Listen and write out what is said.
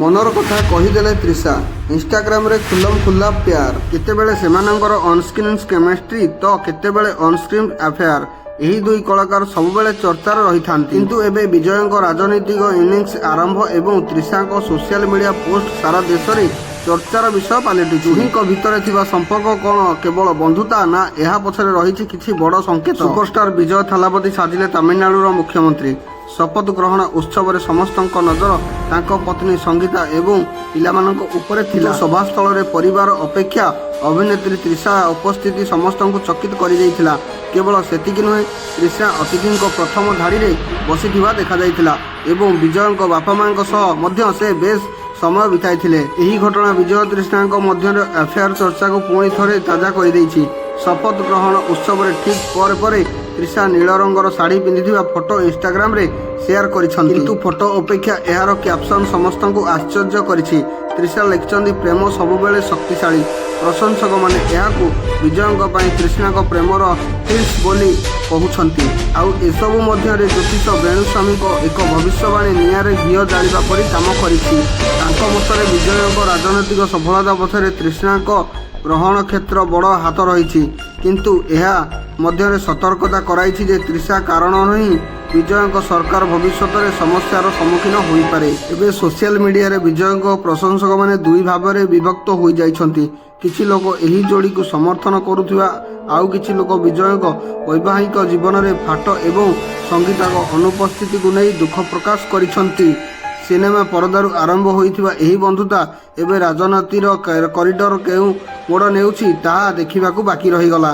मनर कथा कहीदेले त्रिशा इंस्टाग्राम रे खुलम खुला प्यार केतेबेले सेमानंकर ऑनस्क्रीन केमिस्ट्री तो केतेबेले ऑनस्क्रीन अफेयर यही दुई कलाकार सबुबले चर्चार रही था किंतु एबे विजयंक राजनीतिक इनिंग्स आरंभ एवं त्रिशांक सोशल मीडिया पोस्ट सारा देश में चर्चार विषय पलटि दुहींक भितर थिबा संपर्क कौन केवल बंधुता ना यह पछरे रही किछि बड़ संकेत। सुपरस्टार विजय थालापति साजिले तमिलनाडुर मुख्यमंत्री शपथ ग्रहण उत्सव समस्त नजर तांको पत्नी संगीता एवं पिलामानंको उपरे थिला। सभास्थल रे परिवार अपेक्षा अभिनेत्री त्रिशा उपस्थिति समस्त चकित कर जाइथिला। केवल सेतिकी नुहे त्रिशा अतिथि प्रथम धाड़ी रे बसिथिबा देखा जाइथिला एवं विजयंक बापा मांको सह मध्य से बेस समय बिताई थिले। एही घटना विजय त्रिशांक मध्य अफेयर चर्चा को पुणी थरे ताजा कर देइछि। शपथ ग्रहण उत्सव रे ठीक पर त्रिशा नील रंगर शाढ़ी पिंधिथिबा फोटो इंस्टाग्राम रे शेयर करिसंती किंतु फोटो अपेक्षा एहार कैप्शन समस्त को आश्चर्य करिछि। त्रिशा लिखिसंती प्रेम सबुबेले शक्तिशाली। प्रशंसक माने एहाकु विजयंक पई कृष्णाक प्रेमर हिल्स बोली कहउछंती। आउ एसबु मध्य रे ज्योतिष वेणुस्वामी को एक भविष्यवाणी नियारे घिओ जालिबा परि काम करिछि। तांको मतरे विजयंक राजनैतिक सफलता पछरे कृष्णाक ग्रहण क्षेत्र बड़ हाथ रही किंतु यह मध्य सतर्कता कराई जे त्रिशा कारण नहीं विजयंक सरकार भविष्य में समस्यार सम्मुखीन हो पारे। एबे सोशल मीडिया रे विजयंक प्रशंसक माने दुई भाव में विभक्त हो जाइछंती। किछि लोक एही जोड़ी को समर्थन करुथिबा आउ किछि लोक विजयंक वैवाहिक जीवन में फाट एवं संगीताक अनुपस्थिति को नहीं दुख प्रकाश करिछंती। सिनेमा परदारू आरंभ होइथिबा एही बंधुता एबे राजनीतिर करिडोर केउ मोड़ नेउछि ताहा देखिबाकू बाकी रहिगला।